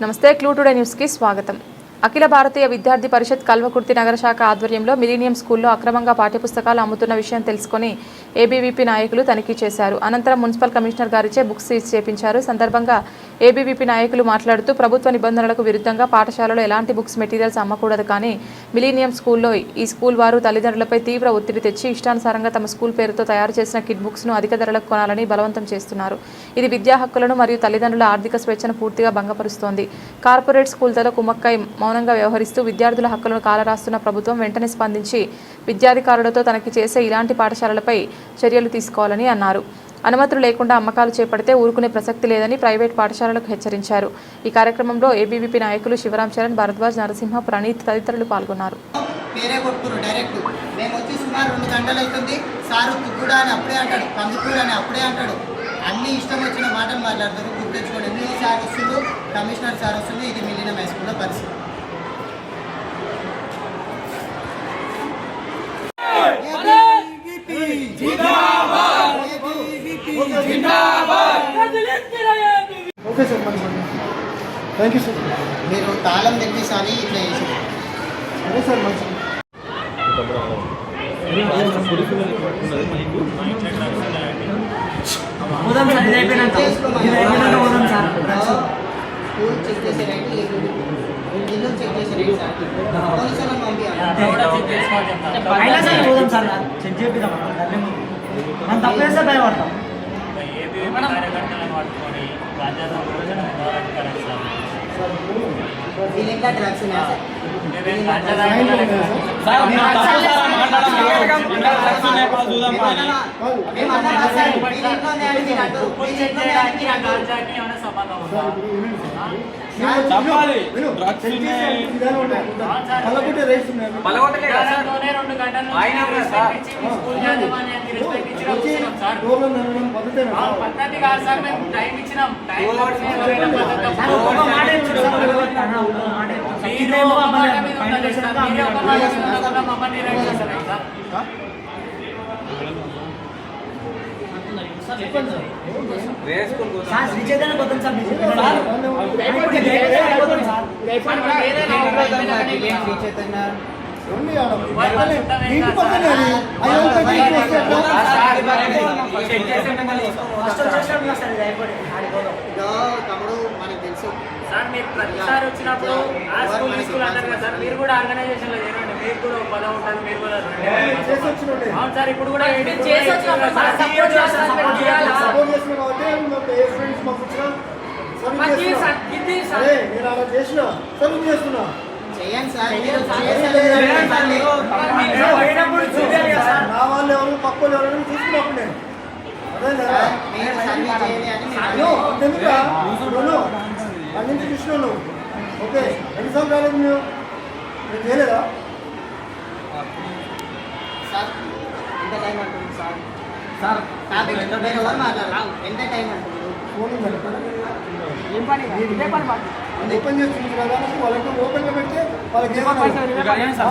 నమస్తే clue today news కి స్వాగతం. అఖిల భారతీయ విద్యార్థి పరిషత్ కల్వకుర్తి నగర శాఖ ఆధ్వర్యంలో మిలీనియం స్కూల్లో అక్రమంగా పాఠ్యపుస్తకాలు అమ్ముతున్న విషయం తెలుసుకొని ఏబీవీపీ నాయకులు తనిఖీ చేశారు. అనంతరం మున్సిపల్ కమిషనర్ గారిచే బుక్స్ సీజ్ చేపించారు. సందర్భంగా ఏబీవీపీ నాయకులు మాట్లాడుతూ ప్రభుత్వ నిబంధనలకు విరుద్ధంగా పాఠశాలలో ఎలాంటి బుక్స్ మెటీరియల్స్ అమ్మకూడదు, కానీ మిలీనియం స్కూల్లో ఈ స్కూల్ వారు తల్లిదండ్రులపై తీవ్ర ఒత్తిడి తెచ్చి ఇష్టానుసారంగా తమ స్కూల్ పేరుతో తయారు చేసిన కిట్ బుక్స్ ను అధిక ధరలకు కొనాలని బలవంతం చేస్తున్నారు. ఇది విద్యా హక్కులను మరియు తల్లిదండ్రుల ఆర్థిక స్వేచ్ఛను పూర్తిగా భంగపరుస్తోంది. కార్పొరేట్ స్కూల్తో కుమ్మక్కై మౌనంగా వ్యవహరిస్తూ విద్యార్థుల హక్కులను కాలరాస్తున్న ప్రభుత్వం వెంటనే స్పందించి విద్యాధికారులతో తనకి చేసే ఇలాంటి పాఠశాలలపై చర్యలు తీసుకోవాలని అన్నారు. అనుమతులు లేకుండా అమ్మకాలు చేపడితే ఊరుకునే ప్రసక్తి లేదని ప్రైవేట్ పాఠశాలలకు హెచ్చరించారు. ఈ కార్యక్రమంలో ఏబీవీపీ నాయకులు శివరాం చరణ్, భరద్వాజ్, నరసింహ, ప్రణీత్ తదితరులు పాల్గొన్నారు. అన్ని ఇష్టం వచ్చిన మాటలు మాట్లాడతారు. గుర్తించుకోండి, ఎన్నో సార్ వస్తుందో కమిషనర్ సార్ వస్తుందో ఇది మిలియన్ హై స్కూల్లో పరిస్థితి. Okay sir, thank you sir. మీరు తాళం తెప్పిసారి ఇట్లా చేసారు. సరే సార్, మంచిది. స్కూల్ చెక్ చేసే రైట్, ఇల్లు చెక్ చేసే రైట్ సార్. పోలీసులను పంపించాలి. ఇంకా డ్రగ్స్ ఉన్నాయా సార్? తమ్ముడు మనకు తెలుసు సార్, మీకు ప్రతిసారి వచ్చినప్పుడు ఆ స్కూల్ స్కూల్ అంటారు కదా సార్, మీరు కూడా ఆర్గనైజేషన్ లో చేరండి. మీకు కూడా ఒక పదం ఉంటుంది, మీరు కూడా అవును సార్. ఇప్పుడు కూడా చేయండి సార్. నా వాళ్ళు ఎవరు పక్కన ఎవరు తీసుకున్నప్పుడు నేను అన్నింటి చూసినాను. ఓకే, ఎన్నిసార్లు రాలేదు మీరు? నేను చేయలేదా సార్? ఎంత టైం అంటుంది సార్? ఎవరు మాట్లాడారు? ఎంత టైం అంటుంది? ఫోన్ ఓపెన్ చేస్తుంది కదా, వాళ్ళకి ఓపెన్గా పెడితే వాళ్ళకి ఏమన్నా